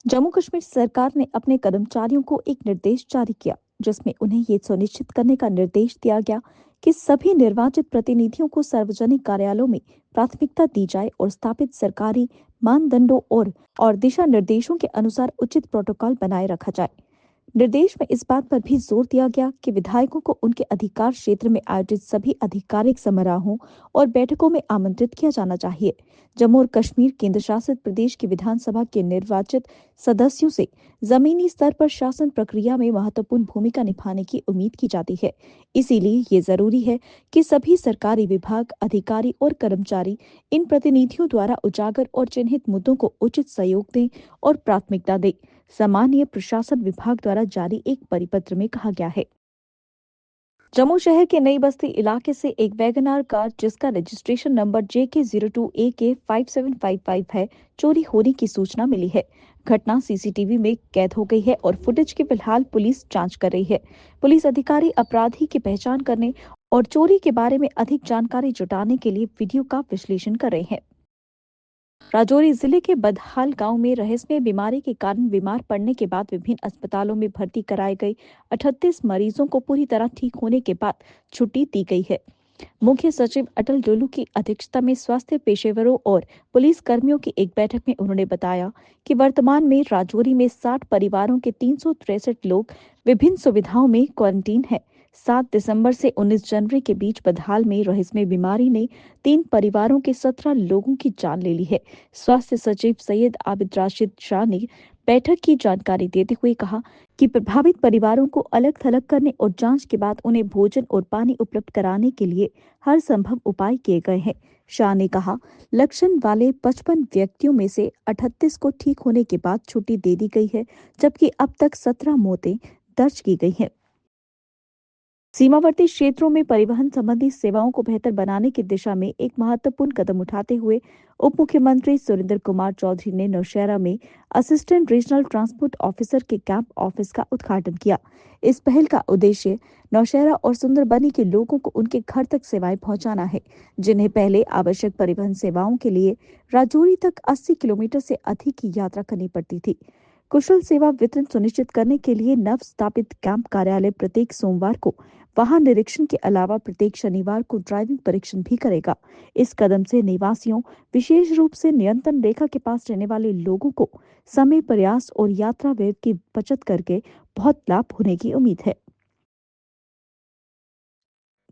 जम्मू कश्मीर सरकार ने अपने कर्मचारियों को एक निर्देश जारी किया, जिसमें उन्हें ये सुनिश्चित करने का निर्देश दिया गया कि सभी निर्वाचित प्रतिनिधियों को सार्वजनिक कार्यालयों में प्राथमिकता दी जाए और स्थापित सरकारी मानदंडों और दिशा निर्देशों के अनुसार उचित प्रोटोकॉल बनाए रखा जाए। निर्देश में इस बात पर भी जोर दिया गया कि विधायकों को उनके अधिकार क्षेत्र में आयोजित सभी आधिकारिक समारोहों और बैठकों में आमंत्रित किया जाना चाहिए। जम्मू और कश्मीर केंद्र शासित प्रदेश की विधानसभा के निर्वाचित सदस्यों से जमीनी स्तर पर शासन प्रक्रिया में महत्वपूर्ण भूमिका निभाने की उम्मीद की जाती है। इसीलिए ये जरूरी है कि सभी सरकारी विभाग, अधिकारी और कर्मचारी इन प्रतिनिधियों द्वारा उजागर और चिन्हित मुद्दों को उचित सहयोग दें और प्राथमिकता दें। सामान्य प्रशासन विभाग द्वारा जारी एक परिपत्र में कहा गया है। जम्मू शहर के नई बस्ती इलाके से एक वैगनार कार जिसका रजिस्ट्रेशन नंबर JK02AK5755 है, चोरी होने की सूचना मिली है। घटना सीसीटीवी में कैद हो गई है और फुटेज की फिलहाल पुलिस जांच कर रही है। पुलिस अधिकारी अपराधी की पहचान करने और चोरी के बारे में अधिक जानकारी जुटाने के लिए वीडियो का विश्लेषण कर रहे हैं। राजौरी जिले के बदहाल गांव में रहस्यमय बीमारी के कारण बीमार पड़ने के बाद विभिन्न अस्पतालों में भर्ती कराए गए 38 मरीजों को पूरी तरह ठीक होने के बाद छुट्टी दी गई है। मुख्य सचिव अटल डोलू की अध्यक्षता में स्वास्थ्य पेशेवरों और पुलिस कर्मियों की एक बैठक में उन्होंने बताया कि वर्तमान में राजौरी में 60 परिवारों के 363 लोग विभिन्न सुविधाओं में क्वारंटीन है। 7 दिसंबर से 19 जनवरी के बीच बदहाल में रहस्यमय बीमारी ने 3 परिवारों के 17 लोगों की जान ले ली है। स्वास्थ्य सचिव सैयद आबिद राशिद शाह ने बैठक की जानकारी देते हुए कहा कि प्रभावित परिवारों को अलग थलग करने और जांच के बाद उन्हें भोजन और पानी उपलब्ध कराने के लिए हर संभव उपाय किए गए हैं। शाह ने कहा, लक्षण वाले 55 व्यक्तियों में से 38 को ठीक होने के बाद छुट्टी दे दी गई है, जबकि अब तक 17 मौतें दर्ज की गई हैं। सीमावर्ती क्षेत्रों में परिवहन संबंधी सेवाओं को बेहतर बनाने की दिशा में एक महत्वपूर्ण कदम उठाते हुए उप मुख्यमंत्री सुरेंद्र कुमार चौधरी ने नौशहरा में असिस्टेंट रीजनल ट्रांसपोर्ट ऑफिसर के कैंप ऑफिस का उद्घाटन किया। इस पहल का उद्देश्य नौशहरा और सुंदरबनी के लोगों को उनके घर तक सेवाएं पहुंचाना है, जिन्हें पहले आवश्यक परिवहन सेवाओं के लिए राजौरी तक 80 किलोमीटर से अधिक की यात्रा करनी पड़ती थी। कुशल सेवा वितरण सुनिश्चित करने के लिए नव स्थापित कैंप कार्यालय प्रत्येक सोमवार को वाहन निरीक्षण के अलावा प्रत्येक शनिवार को ड्राइविंग परीक्षण भी करेगा। इस कदम से निवासियों, विशेष रूप से नियंत्रण रेखा के पास रहने वाले लोगों को समय, प्रयास और यात्रा व्यय की बचत करके बहुत लाभ होने की उम्मीद है।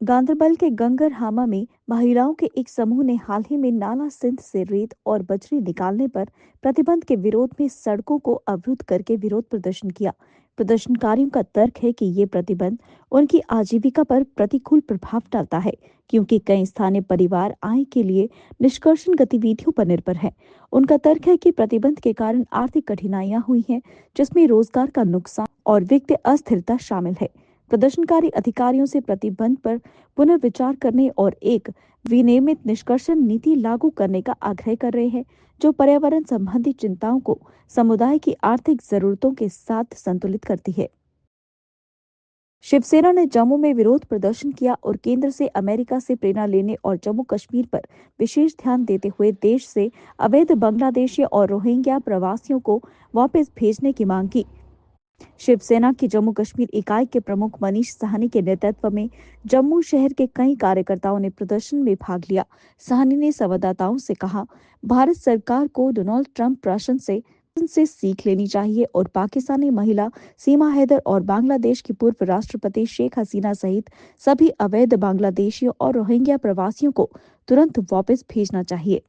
गांधरबल के गंगरहामा में महिलाओं के एक समूह ने हाल ही में नाला सिंध से रेत और बजरी निकालने पर प्रतिबंध के विरोध में सड़कों को अवरुद्ध करके विरोध प्रदर्शन किया। प्रदर्शनकारियों का तर्क है कि ये प्रतिबंध उनकी आजीविका पर प्रतिकूल प्रभाव डालता है, क्योंकि कई स्थानीय परिवार आय के लिए निष्कर्षण गतिविधियों पर निर्भर हैं। उनका तर्क है कि प्रतिबंध के कारण आर्थिक कठिनाइयां हुई हैं, जिसमें रोजगार का नुकसान और वित्तीय अस्थिरता शामिल है। प्रदर्शनकारी अधिकारियों से प्रतिबंध पर पुनर्विचार करने और एक विनियमित निष्कर्षण नीति लागू करने का आग्रह कर रहे हैं, जो पर्यावरण संबंधी चिंताओं को समुदाय की आर्थिक जरूरतों के साथ संतुलित करती है। शिवसेना ने जम्मू में विरोध प्रदर्शन किया और केंद्र से अमेरिका से प्रेरणा लेने और जम्मू कश्मीर पर विशेष ध्यान देते हुए देश से अवैध बांग्लादेशी और रोहिंग्या प्रवासियों को वापस भेजने की मांग की। शिवसेना की जम्मू कश्मीर इकाई के प्रमुख मनीष साहनी के नेतृत्व में जम्मू शहर के कई कार्यकर्ताओं ने प्रदर्शन में भाग लिया। साहनी ने संवाददाताओं से कहा, भारत सरकार को डोनाल्ड ट्रंप प्रशासन से सीख लेनी चाहिए और पाकिस्तानी महिला सीमा हैदर और बांग्लादेश की पूर्व राष्ट्रपति शेख हसीना सहित सभी अवैध बांग्लादेशियों और रोहिंग्या प्रवासियों को तुरंत वापस भेजना चाहिए।